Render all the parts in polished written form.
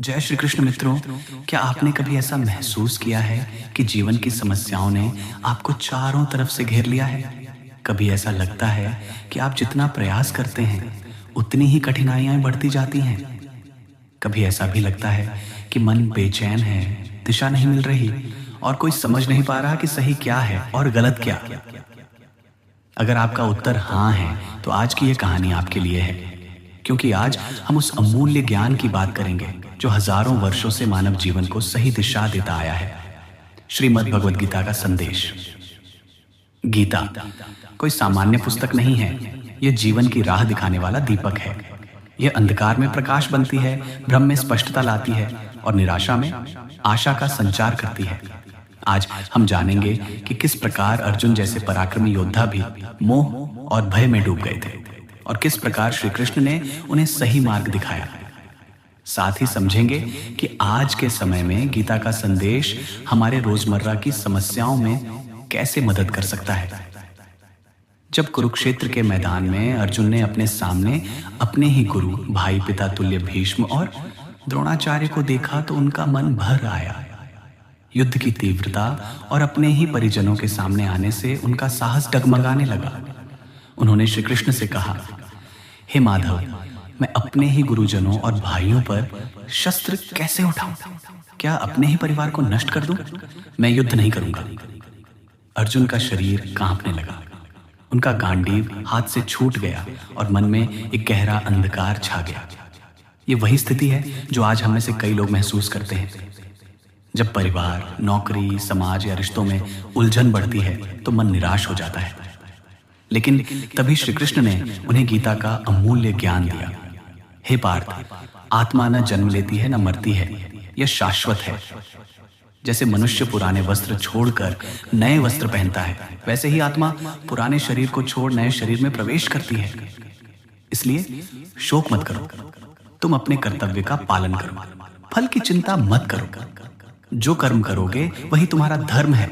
जय श्री कृष्ण मित्रों। क्या आपने कभी ऐसा महसूस किया है कि जीवन की समस्याओं ने आपको चारों तरफ से घेर लिया है? कभी ऐसा लगता है कि आप जितना प्रयास करते हैं उतनी ही कठिनाइयां बढ़ती जाती हैं। कभी ऐसा भी लगता है कि मन बेचैन है, दिशा नहीं मिल रही और कोई समझ नहीं पा रहा कि सही क्या है और गलत क्या। अगर आपका उत्तर हाँ है तो आज की ये कहानी आपके लिए है, क्योंकि आज हम उस अमूल्य ज्ञान की बात करेंगे जो हजारों वर्षों से मानव जीवन को सही दिशा देता आया है। श्रीमद् भगवद गीता का संदेश। गीता कोई सामान्य पुस्तक नहीं है, यह जीवन की राह दिखाने वाला दीपक है। यह अंधकार में प्रकाश बनती है, भ्रम में स्पष्टता लाती है और निराशा में आशा का संचार करती है। आज हम जानेंगे कि किस प्रकार अर्जुन जैसे पराक्रमी योद्धा भी मोह और भय में डूब गए थे और किस प्रकार श्री कृष्ण ने उन्हें सही मार्ग दिखाया। साथ ही समझेंगे कि आज के समय में गीता का संदेश हमारे रोजमर्रा की समस्याओं में कैसे मदद कर सकता है। जब कुरुक्षेत्र के मैदान में अर्जुन ने अपने सामने अपने ही गुरु, भाई पिता तुल्य भीष्म और द्रोणाचार्य को देखा तो उनका मन भर आया। युद्ध की तीव्रता और अपने ही परिजनों के सामने आने से उनका साहस डगमगाने लगा। उन्होंने श्री कृष्ण से कहा, हे माधव, मैं अपने ही गुरुजनों और भाइयों पर शस्त्र कैसे उठाऊं? क्या अपने ही परिवार को नष्ट कर दूं? मैं युद्ध नहीं करूंगा। अर्जुन का शरीर कांपने लगा, उनका गांडीव हाथ से छूट गया और मन में एक गहरा अंधकार छा गया। ये वही स्थिति है जो आज हम में से कई लोग महसूस करते हैं। जब परिवार, नौकरी, समाज या रिश्तों में उलझन बढ़ती है तो मन निराश हो जाता है। लेकिन तभी श्री कृष्ण ने उन्हें गीता का अमूल्य ज्ञान दिया। हे पार्थ, आत्मा न जन्म लेती है न मरती है, यह शाश्वत है। जैसे मनुष्य पुराने वस्त्र छोड़कर नए वस्त्र पहनता है, वैसे ही आत्मा पुराने शरीर को छोड़ नए शरीर में प्रवेश करती है। इसलिए शोक मत करो, तुम अपने कर्तव्य का पालन करो, फल की चिंता मत करो। जो कर्म करोगे वही तुम्हारा धर्म है।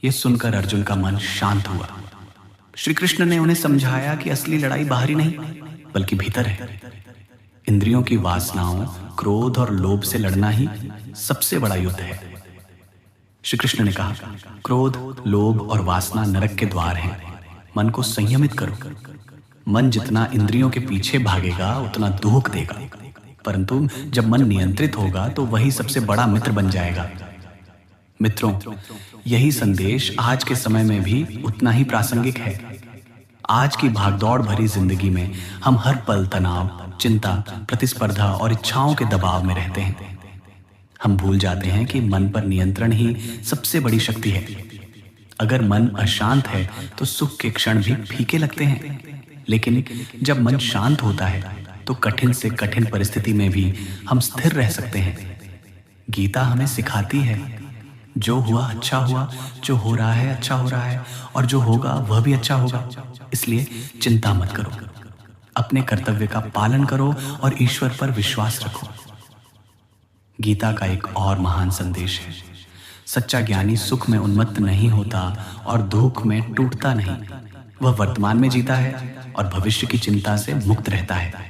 यह सुनकर अर्जुन का मन शांत हुआ। श्री कृष्ण ने उन्हें समझाया कि असली लड़ाई बाहरी नहीं बल्कि भीतर है। इंद्रियों की वासनाओं, क्रोध और लोभ से लड़ना ही सबसे बड़ा युद्ध है। श्री कृष्ण ने कहा, क्रोध, लोभ और वासना नरक के द्वार हैं। मन को संयमित करो। मन जितना इंद्रियों के पीछे भागेगा उतना दुख देगा, परंतु जब मन नियंत्रित होगा तो वही सबसे बड़ा मित्र बन जाएगा। मित्रों, यही संदेश आज के समय में भी उतना ही प्रासंगिक है। आज की भागदौड़ भरी जिंदगी में हम हर पल तनाव, चिंता, प्रतिस्पर्धा और इच्छाओं के दबाव में रहते हैं। हम भूल जाते हैं कि मन पर नियंत्रण ही सबसे बड़ी शक्ति है। अगर मन अशांत है तो सुख के क्षण भी फीके लगते हैं, लेकिन जब मन शांत होता है तो कठिन से कठिन परिस्थिति में भी हम स्थिर रह सकते हैं। गीता हमें सिखाती है, जो हुआ अच्छा हुआ, जो हो रहा है अच्छा हो रहा है और जो होगा वह भी अच्छा होगा। इसलिए चिंता मत करो, अपने कर्तव्य का पालन करो और ईश्वर पर विश्वास रखो। गीता का एक और महान संदेश है, सच्चा ज्ञानी सुख में उन्मत्त नहीं होता और दुख में टूटता नहीं। वह वर्तमान में जीता है और भविष्य की चिंता से मुक्त रहता है।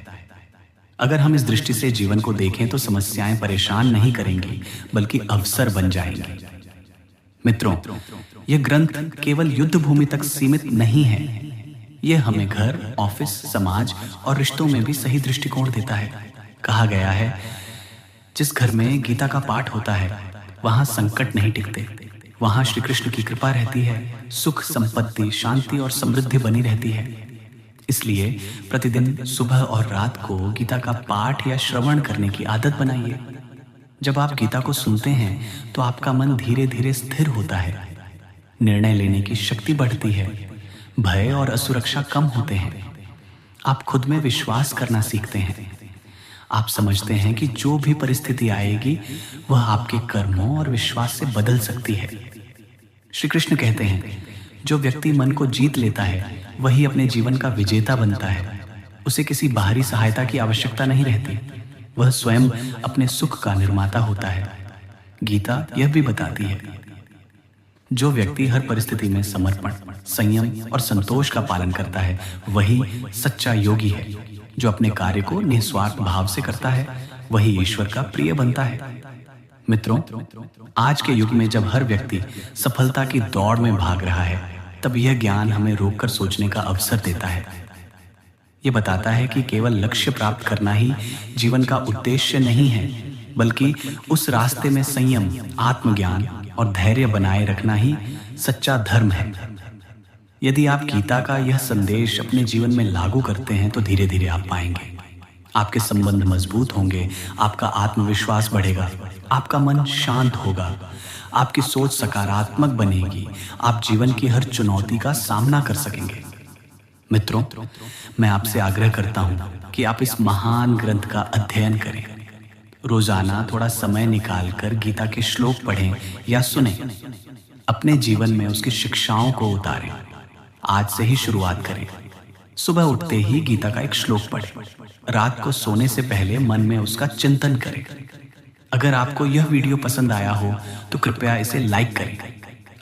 अगर हम इस दृष्टि से जीवन को देखें तो समस्याएं परेशान नहीं करेंगी बल्कि अवसर बन जाएंगी। मित्रों, यह ग्रंथ केवल युद्ध भूमि तक सीमित नहीं है। यह हमें घर, ऑफिस, समाज और रिश्तों में भी सही दृष्टिकोण देता है। कहा गया है, जिस घर में गीता का पाठ होता है वहां संकट नहीं टिकते, वहां श्री कृष्ण की कृपा रहती है, सुख, संपत्ति, शांति और समृद्धि बनी रहती है। इसलिए प्रतिदिन सुबह और रात को गीता का पाठ या श्रवण करने की आदत बनाइए। जब आप गीता को सुनते हैं तो आपका मन धीरे धीरे स्थिर होता है, निर्णय लेने की शक्ति बढ़ती है, भय और असुरक्षा कम होते हैं। आप खुद में विश्वास करना सीखते हैं। आप समझते हैं कि जो भी परिस्थिति आएगी वह आपके कर्मों और विश्वास से बदल सकती है। श्री कृष्ण कहते हैं, जो व्यक्ति मन को जीत लेता है वही अपने जीवन का विजेता बनता है। उसे किसी बाहरी सहायता की आवश्यकता नहीं रहती, वह स्वयं अपने सुख का निर्माता होता है। गीता यह भी बताती है, जो व्यक्ति हर परिस्थिति में समर्पण, संयम और संतोष का पालन करता है वही सच्चा योगी है, जो अपने कार्य को निस्वार्थ भाव से करता है वही ईश्वर का प्रिय बनता है। मित्रों, आज के युग में जब हर व्यक्ति सफलता की दौड़ में भाग रहा है, तब यह ज्ञान हमें रोककर सोचने का अवसर देता है। ये बताता है कि केवल लक्ष्य प्राप्त करना ही जीवन का उद्देश्य नहीं है, बल्कि उस रास्ते में संयम, आत्मज्ञान और धैर्य बनाए रखना ही सच्चा धर्म है। यदि आप गीता का यह संदेश अपने जीवन में लागू करते हैं तो धीरे धीरे आप पाएंगे आपके संबंध मजबूत होंगे, आपका आत्मविश्वास बढ़ेगा, आपका मन शांत होगा, आपकी सोच सकारात्मक बनेगी, आप जीवन की हर चुनौती का सामना कर सकेंगे। मित्रों, मैं आपसे आग्रह करता हूं कि आप इस महान ग्रंथ का अध्ययन करें। रोजाना थोड़ा समय निकालकर गीता के श्लोक पढ़ें या सुनें। अपने जीवन में उसकी शिक्षाओं को उतारें। आज से ही शुरुआत करें। सुबह उठते ही गीता का एक श्लोक पढ़ें। रात को सोने से पहले मन में उसका चिंतन करें। अगर आपको यह वीडियो पसंद आया हो तो कृपया इसे लाइक करें,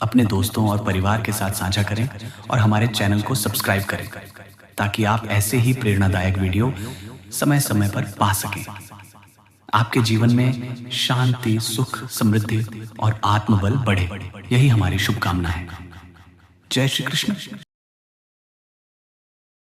अपने दोस्तों और परिवार के साथ साझा करें और हमारे चैनल को सब्सक्राइब करें ताकि आप ऐसे ही प्रेरणादायक वीडियो समय समय पर पा सकें। आपके जीवन में शांति, सुख, समृद्धि और आत्मबल बढ़े, यही हमारी शुभकामना है। जय श्री कृष्ण।